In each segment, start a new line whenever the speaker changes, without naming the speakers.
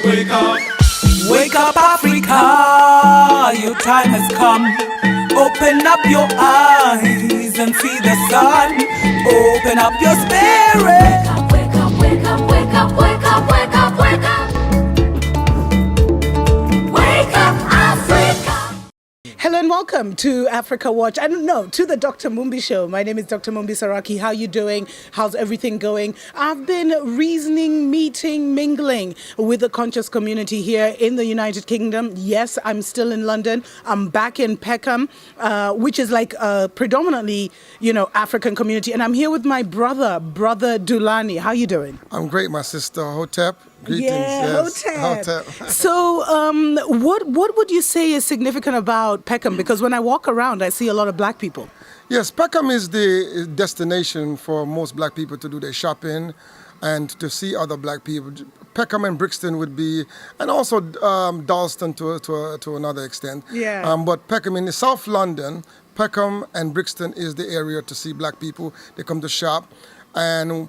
Wake up.
Wake up, Africa, your time has come. Open up your eyes and see the sun. Open up your spirit.
Wake up, wake up, wake up, wake up, wake up, wake up. Wake up, Africa.
Hello and welcome to Africa Watch. I don't know, to the Dr. Mumbi Show. My name is Dr. Mumbi Saraki. How you doing? How's everything going? I've been reasoning, meeting, mingling with the conscious community here in the United Kingdom. Yes, I'm still in London. I'm back in Peckham, which is like a predominantly, African community. And I'm here with my brother Dulani. How you doing?
I'm great, my sister. Hotep. Greetings.
Yeah,
yes.
Hotep. So, what would you say is significant about Peckham? Because when I walk around, I see a lot of black people.
Yes, Peckham is the destination for most black people to do their shopping and to see other black people. Peckham and Brixton would be, and also Dalston to another extent.
Yeah.
But Peckham in the South London, Peckham and Brixton is the area to see black people. They come to shop, and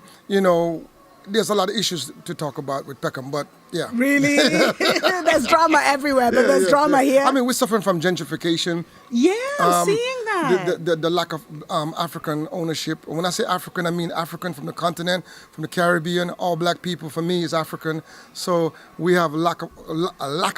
there's a lot of issues to talk about with Peckham, but yeah.
Really? There's drama everywhere, but there's drama here.
I mean, we're suffering from gentrification.
Yeah, I'm seeing that.
The lack of African ownership. When I say African, I mean African from the continent, from the Caribbean. All black people, for me, is African. So we have a lack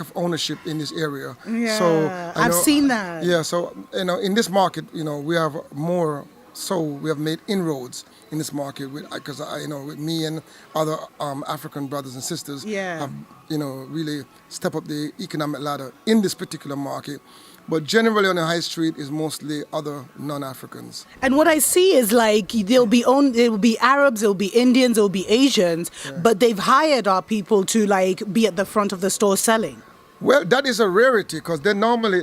of ownership in this area.
Yeah,
so
I've seen that.
Yeah, so in this market, we have more. So we have made inroads in this market because with me and other African brothers and sisters have really stepped up the economic ladder in this particular market. But generally on the high street is mostly other non-Africans.
And what I see is like there will be Arabs, there will be Indians, there will be Asians, but they've hired our people to be at the front of the store selling.
Well, that is a rarity because they normally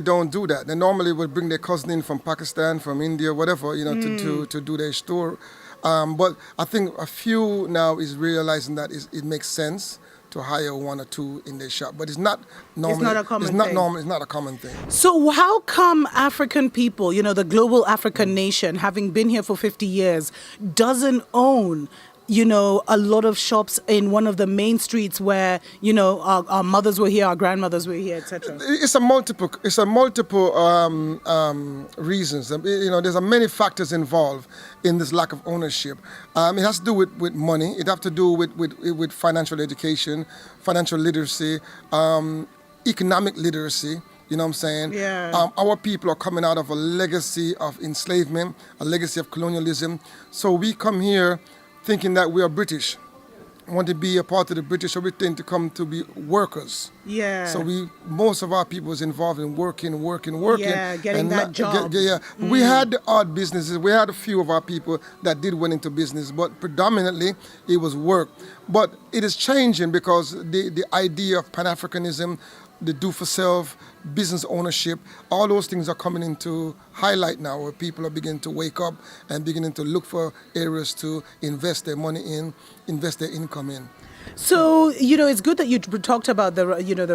don't do that. They normally would bring their cousin in from Pakistan, from India, whatever, to do their store. But I think a few now is realizing that it makes sense to hire one or two in their shop, but it's not normal.
It's not a common thing.
It's not a common thing.
So how come African people, the global African nation, having been here for 50 years, doesn't own a lot of shops in one of the main streets where, our mothers were here, our grandmothers were here, etc.?
It's a multiple reasons. There's many factors involved in this lack of ownership. It has to do with money. It has to do with financial education, financial literacy, economic literacy. You know what I'm saying?
Yeah.
Our people are coming out of a legacy of enslavement, a legacy of colonialism. So we come here thinking that we are British, want to be a part of the British, so we tend to come to be workers.
Yeah.
So most of our people was involved in working.
Yeah, getting that job.
We had the odd businesses. We had a few of our people that went into business, but predominantly it was work. But it is changing because the idea of Pan-Africanism, the do-for-self, business ownership, all those things are coming into highlight now where people are beginning to wake up and beginning to look for areas to invest their money in, invest their income in.
So, it's good that you talked about the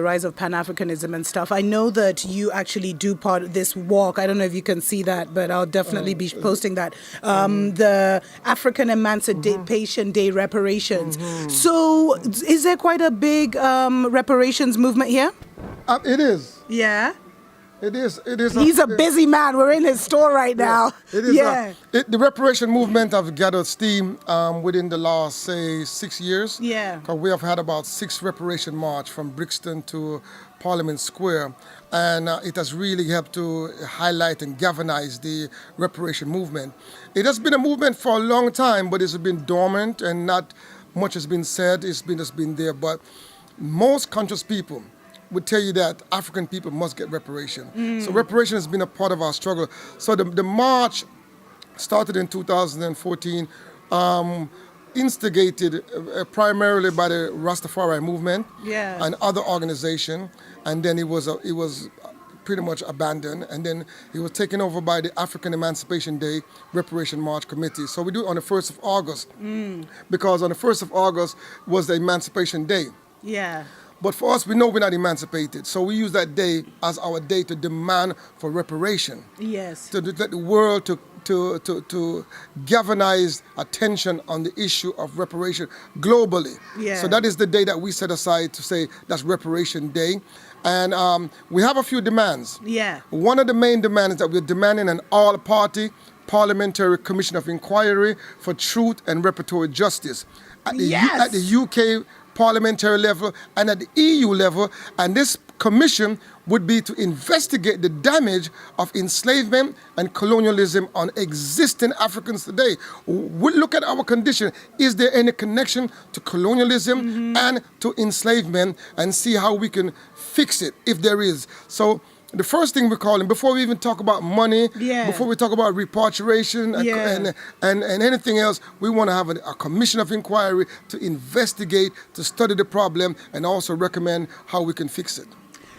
rise of Pan-Africanism and stuff. I know that you actually do part of this walk. I don't know if you can see that, but I'll definitely be posting that. The African Emancipation Day reparations. So, is there quite a big reparations movement here?
It is.
Yeah.
It is.
He's a busy man. We're in his store right now.
It is.
Yeah.
The reparation movement have gathered steam within the last, say, 6 years.
Yeah.
Because we have had about 6 reparation march from Brixton to Parliament Square. And it has really helped to highlight and galvanize the reparation movement. It has been a movement for a long time, but it's been dormant and not much has been said. It's just been there. But most conscious people would tell you that African people must get reparation. So reparation has been a part of our struggle. So the march started in 2014, instigated primarily by the Rastafari movement and other organizations, and then it was pretty much abandoned, and then it was taken over by the African Emancipation Day Reparation March Committee. So we do it on the 1st of August, because on the 1st of August was the Emancipation Day.
Yeah.
But for us, we know we're not emancipated. So we use that day as our day to demand for reparation.
Yes.
To let the world to galvanize attention on the issue of reparation globally.
Yeah.
So that is the day that we set aside to say that's Reparation Day. And we have a few demands.
Yeah.
One of the main demands is that we're demanding an all-party Parliamentary Commission of Inquiry for Truth and Reparatory Justice at the,
Yes.
at the UK parliamentary level and at the EU level. And this commission would be to investigate the damage of enslavement and colonialism on existing Africans today. We look at our condition. Is there any connection to colonialism and to enslavement, and see how we can fix it if there is. So the first thing we're calling, before we even talk about money,
Yeah.
before we talk about repatriation
Yeah.
and anything else, we want to have a commission of inquiry to investigate, to study the problem, and also recommend how we can fix it.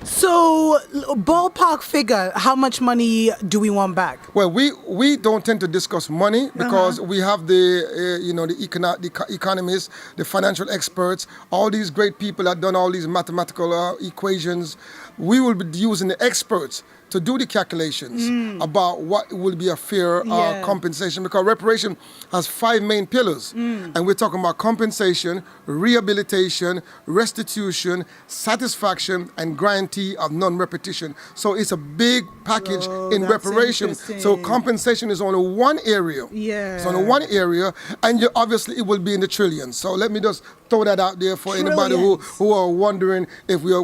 So, ballpark figure, how much money do we want back?
Well, we don't tend to discuss money because we have the the economists, the financial experts, all these great people that done all these mathematical equations. We will be using the experts to do the calculations about what will be a fair
Yeah.
compensation, because reparation has 5 main pillars, and we're talking about compensation, rehabilitation, restitution, satisfaction, and guarantee of non-repetition. So it's a big package in
that's
reparation.
interesting.
So compensation is only one area.
Yeah.
It's only one area, and obviously it will be in the trillions. So let me just throw that out there for anybody who are wondering if we are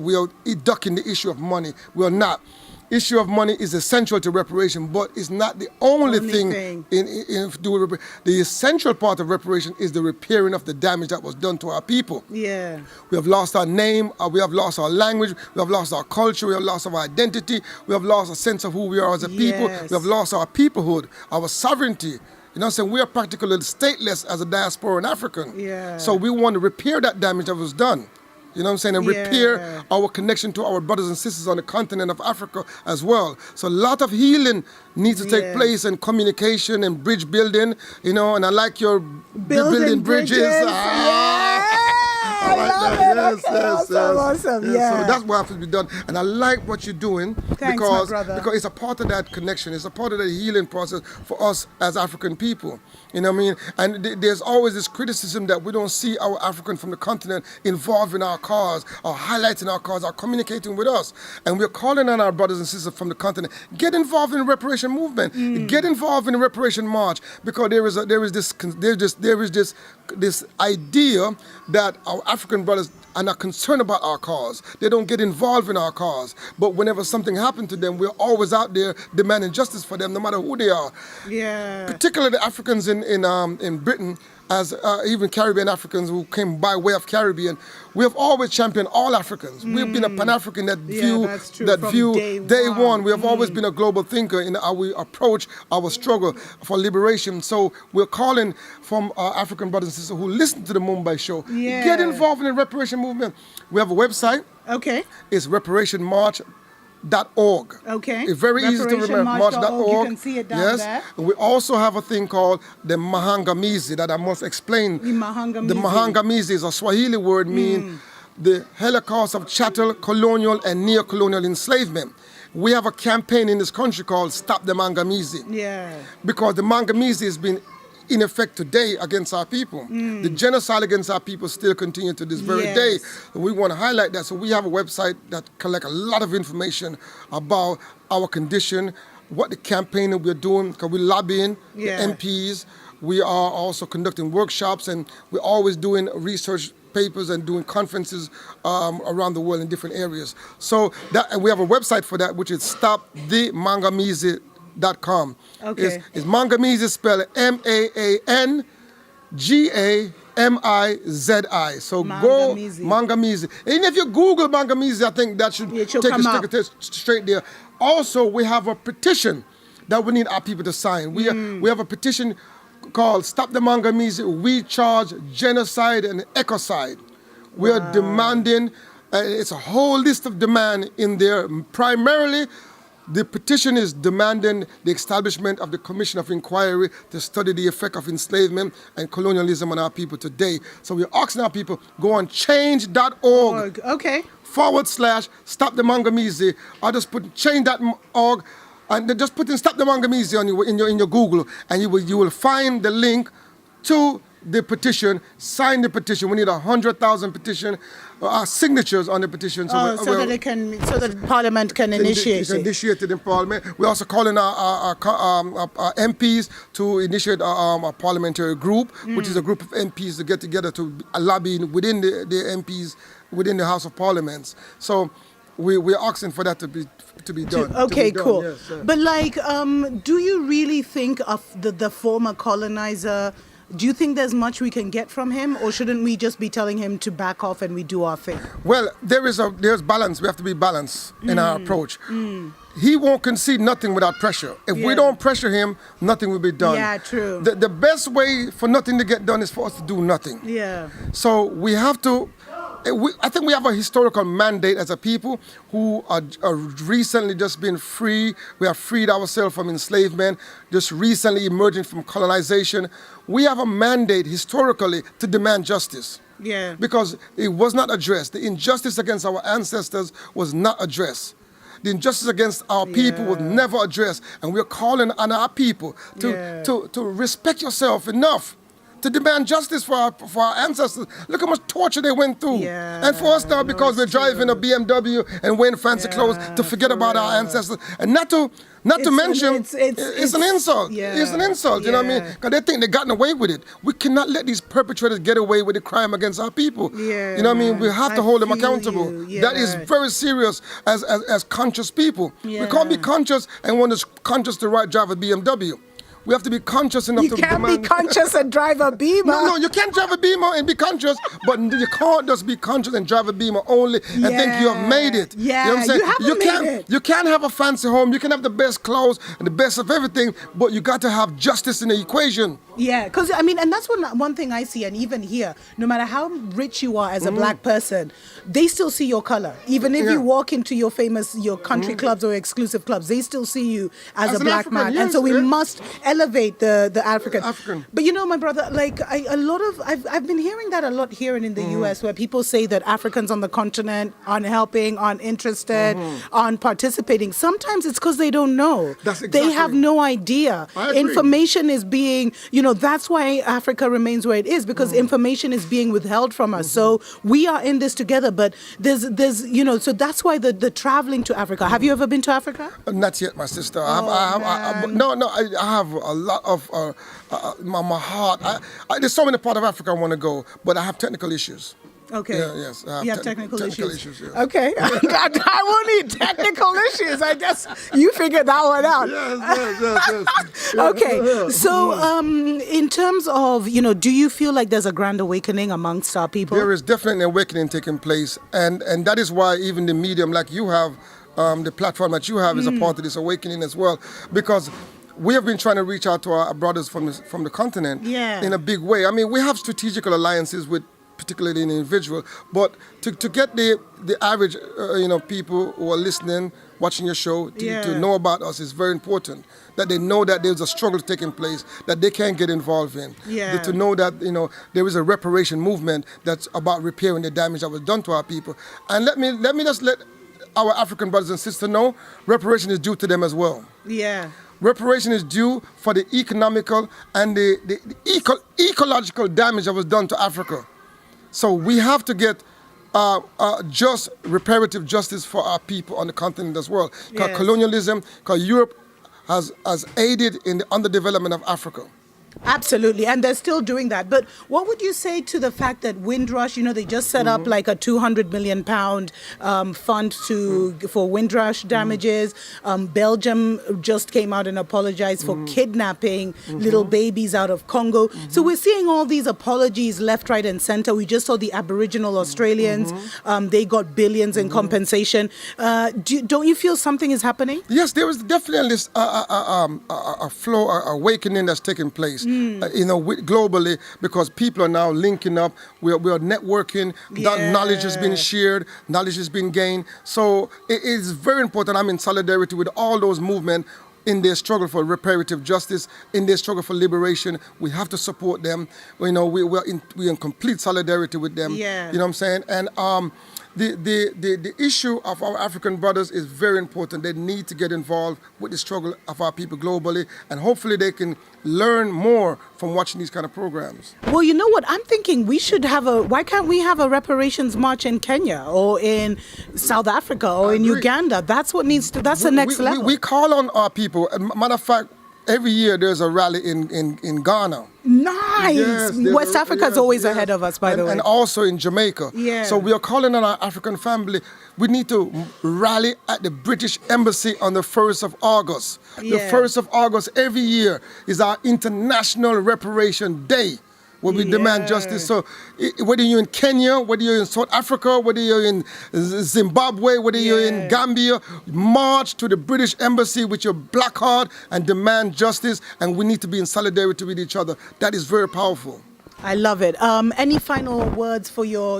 ducking the issue of money. We are not. Issue of money is essential to reparation, but it's not the only thing. In doing the essential part of reparation is the repairing of the damage that was done to our people.
Yeah.
We have lost our name, we have lost our language, we have lost our culture, we have lost our identity, we have lost a sense of who we are as a people,
Yes.
we have lost our peoplehood, our sovereignty. You know what I'm saying? We are practically stateless as a diasporan African.
Yeah.
So we want to repair that damage that was done. You know what I'm saying? And repair our connection to our brothers and sisters on the continent of Africa as well. So a lot of healing needs to take place, and communication and bridge building, and I like your building bridges. I like that. Yes.
Awesome. Yeah.
So that's what has to be done. And I like what you're doing
Thanks, my brother.
because it's a part of that connection. It's a part of the healing process for us as African people. You know what I mean? And there's always this criticism that we don't see our African from the continent involved in our cause, or highlighting our cause, or communicating with us. And we're calling on our brothers and sisters from the continent, get involved in the reparation movement, get involved in the reparation march, because there is this idea that our African brothers are not concerned about our cause. They don't get involved in our cause. But whenever something happened to them, we're always out there demanding justice for them, no matter who they are.
Yeah.
Particularly the Africans in Britain, as even Caribbean Africans who came by way of Caribbean, we have always championed all Africans. We've been a Pan-African that view day one. We have always been a global thinker in how we approach our struggle for liberation. So we're calling from our African brothers and sisters who listen to the Mumbai show, get involved in the reparation movement. We have a website.
Okay.
It's reparationmarch.org.
Okay.
It's very easy to remember, march.org.
You can see it down there.
And we also have a thing called the Mahangamizi that I must explain.
The Mahangamizi.
The Mahangamizi is a Swahili word meaning the Holocaust of chattel, colonial, and neo-colonial enslavement. We have a campaign in this country called Stop the Mangamizi.
Yeah.
Because the Mangamizi has been in effect today against our people. The genocide against our people still continue to this very day. We want to highlight that. So we have a website that collects a lot of information about our condition, what the campaign that we're doing, because we're lobbying the MPs. We are also conducting workshops, and we're always doing research papers and doing conferences around the world in different areas. So and we have a website for that, which is stopthemangamizi.com.
Okay.
It's Mangamizi spelled Maangamizi. So
Mangamizi.
go Mangamizi. And if you Google Mangamizi, I think that should take you straight there. Also, we have a petition that we need our people to sign. We have a petition called Stop the Mangamizi. We charge genocide and ecocide. We are demanding, it's a whole list of demand in there, primarily The petition is demanding the establishment of the Commission of Inquiry to study the effect of enslavement and colonialism on our people today. So we're asking our people, go on change.org.
Okay.
/ stop the Mangamizi. Or just put change.org and then just put in stop the Mangamizi in your Google, and you will find the link to the petition. Sign the petition. We need 100,000 petition signatures on the petition.
So that Parliament can initiate it.
Initiate it in Parliament. We're also calling our MPs to initiate a parliamentary group, which is a group of MPs to get together to lobby within the MPs within the House of Parliaments. So we're asking for that to be done.
Okay, cool.
Yes,
but do you really think of the former colonizer? Do you think there's much we can get from him, or shouldn't we just be telling him to back off and we do our thing?
Well, there's balance. We have to be balanced in our approach. He won't concede nothing without pressure. If we don't pressure him, nothing will be done.
Yeah, true.
The best way for nothing to get done is for us to do nothing.
Yeah.
So we have to. I think we have a historical mandate as a people who are recently just been free. We have freed ourselves from enslavement, just recently emerging from colonization. We have a mandate historically to demand justice.
Yeah.
Because it was not addressed. The injustice against our ancestors was not addressed. The injustice against our people was never addressed. And we're calling on our people to respect yourself enough to demand justice for our ancestors. Look how much torture they went through.
Yeah,
and for us now, because we're driving a BMW and wearing fancy clothes, to forget about our ancestors. And not to mention, it's an insult.
Yeah,
it's an insult, you know what I mean? Because they think they've gotten away with it. We cannot let these perpetrators get away with the crime against our people.
Yeah,
you know what I mean? We have to hold them accountable.
Yeah.
That is very serious as conscious people.
Yeah.
We can't be conscious and want to conscious to drive a BMW. We have to be conscious enough to demand.
You can't be conscious and drive a Beamer.
No, you can't drive a Beamer and be conscious, but you can't just be conscious and drive a Beamer only and think you have made it.
Yeah,
you know what I'm saying?
you haven't made it.
You can't have a fancy home, you can have the best clothes and the best of everything, but you got to have justice in the equation.
Yeah, because and that's one thing I see, and even here, no matter how rich you are as a black person, they still see your color. Even if you walk into your country clubs or exclusive clubs, they still see you as a black
African,
man.
yes,
and so we must elevate the African. But my brother, I've been hearing that a lot here and in the US, where people say that Africans on the continent aren't helping, aren't interested, aren't participating. Sometimes it's because they don't know.
That's exactly.
They have no idea.
I agree.
Information is being, that's why Africa remains where it is, because information is being withheld from us. So we are in this together, but there's so that's why the traveling to Africa. Have you ever been to Africa?
Not yet, my sister. I have a lot of my heart. There's so many parts of Africa I want to go, but I have technical issues.
Okay.
Yeah, yes.
You have technical issues.
Yes.
Okay. I won't need technical issues. I guess you figured that one out.
Yes.
Okay. So, in terms of, do you feel like there's a grand awakening amongst our people?
There is definitely an awakening taking place, and that is why even the medium like you have, the platform that you have is a part of this awakening as well, because we have been trying to reach out to our brothers from the continent in a big way. I mean, we have strategical alliances with particularly an individual, but to get the average people who are listening, watching your show, to know about us is very important. That they know that there's a struggle taking place that they can get involved in.
Yeah.
To know that there is a reparation movement that's about repairing the damage that was done to our people. And let me just let our African brothers and sisters know reparation is due to them as well.
Yeah.
Reparation is due for the economical and the ecological damage that was done to Africa. So we have to get just reparative justice for our people on the continent as well. Because colonialism, because Europe has aided in the underdevelopment of Africa.
Absolutely, and they're still doing that. But what would you say to the fact that Windrush, they just set up like a £200 million fund for Windrush damages. Belgium just came out and apologized for kidnapping little babies out of Congo. So we're seeing all these apologies left, right, and center. We just saw the Aboriginal Australians. They got billions in compensation. Don't you feel something is happening?
Yes, there is definitely a flow, awakening that's taking place. countries, globally, because people are now linking up. We are networking. That knowledge has been shared. Knowledge has been gained. So it is very important. I'm in solidarity with all those movements in their struggle for reparative justice, in their struggle for liberation. We have to support them. We're in complete solidarity with them.
Yeah.
You know what I'm saying? And the issue of our African brothers is very important. They need to get involved with the struggle of our people globally, and hopefully they can learn more from watching these kind of programs.
Well, you know what? I'm thinking why can't we have a reparations march in Kenya or in South Africa or in Uganda? That's what needs to, that's the next level.
We call on our people. Matter of fact, every year there's a rally in Ghana.
Nice.
Yes,
West Africa is always ahead of us, by the way.
And also in Jamaica.
Yeah.
So we are calling on our African family. We need to rally at the British Embassy on the 1st of August.
Yeah.
The 1st of August every year is our International Reparation Day, where we demand justice. So whether you're in Kenya, whether you're in South Africa, whether you're in Zimbabwe, whether you're in Gambia, march to the British Embassy with your black heart and demand justice. And we need to be in solidarity with each other. That is very powerful.
I love it. Any final words for your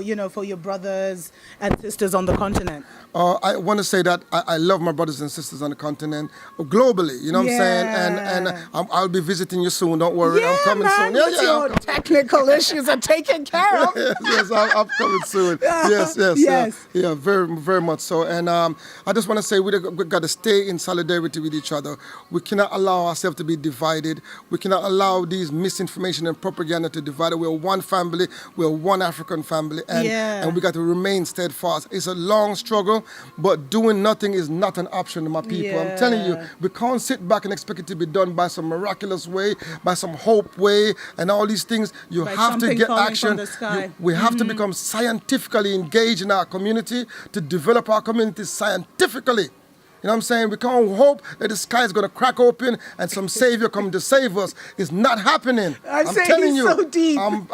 brothers and sisters on the continent?
I want to say that I love my brothers and sisters on the continent, globally. You know what I'm saying? And I'll be visiting you soon. Don't worry, I'm coming soon.
Your technical issues are taken care of.
yes, I'm coming soon. Yes. Yeah, very, very much so. And I just want to say we got to stay in solidarity with each other. We cannot allow ourselves to be divided. We cannot allow these misinformation and propaganda to divide. We're one family. We're one African family, and we got to remain steadfast. It's a long struggle, but doing nothing is not an option to my people. I'm telling you, we can't sit back and expect it to be done by some miraculous way, by some hope way, and all these things. You have to get action. We have to become scientifically engaged in our community, to develop our community scientifically. You know what I'm saying? We can't hope that the sky is going to crack open and some savior come to save us. It's not happening. I'm telling you.
So deep.
I'm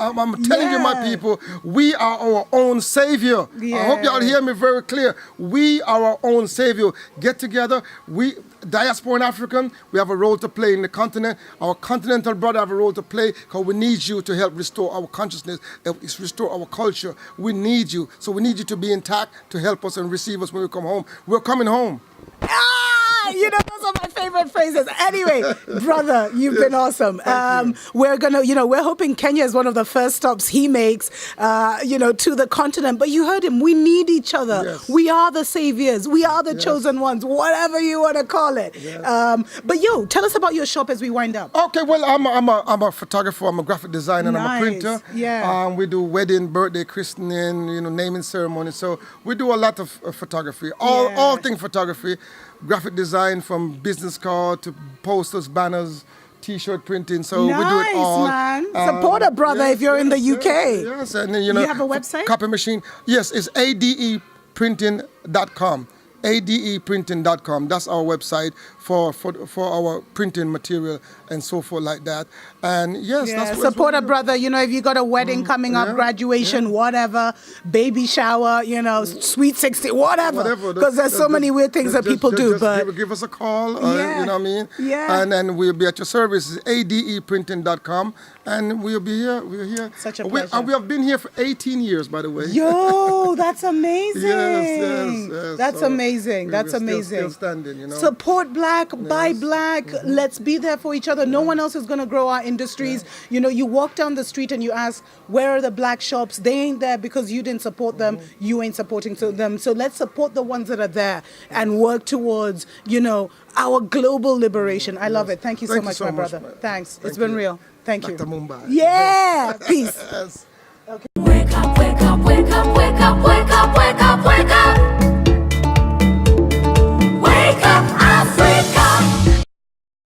telling you, my people, we are our own savior. I hope y'all hear me very clear. We are our own savior. Get together. We, diaspora and African, we have a role to play in the continent. Our continental brother have a role to play, because we need you to help restore our consciousness, restore our culture. We need you. So we need you to be intact, to help us and receive us when we come home. We're coming home.
Those are my favorite phrases. Anyway, brother, you've been awesome. We're hoping Kenya is one of the first stops he makes, to the continent. But you heard him. We need each other.
Yes.
We are the saviors. We are the chosen ones, whatever you want to call it.
Yes.
But tell us about your shop as we wind up.
Okay, well, I'm a photographer. I'm a graphic designer. And I'm a printer.
Yeah.
We do wedding, birthday, christening, naming ceremonies. So we do a lot of photography. All things photography. Graphic design, from business card to posters, banners, T-shirt printing. So we do it all.
Nice, man. Support a brother if you're in the UK.
Yes, and then,
you have a website?
Copy machine. Yes, it's adeprinting.com. adeprinting.com. That's our website for our printing material and so forth like that. And that's
support a brother. If you got a wedding coming up, graduation, whatever, baby shower, sweet 16, whatever. Because there's so many weird things that people do. But
give us a call. You know what I mean?
Yeah.
And then we'll be at your service. It's adeprinting.com, and we'll be here. We're here.
Such a pleasure.
We have been here for 18 years, by the way.
Yo, that's amazing.
Yes.
That's amazing. That's amazing.
Still standing,
Support black, buy black. Let's be there for each other. No one else is going to grow our industries. You walk down the street and you ask, where are the black shops? They ain't there because you didn't support them. You ain't supporting them. So let's support the ones that are there and work towards, our global liberation. I love it. Thank you so much, my brother. Thanks. It's been real. Thank you.
Dr. Mumbai.
Yeah. Peace.
Wake up, wake up, wake up, wake up, wake up, wake up, wake up.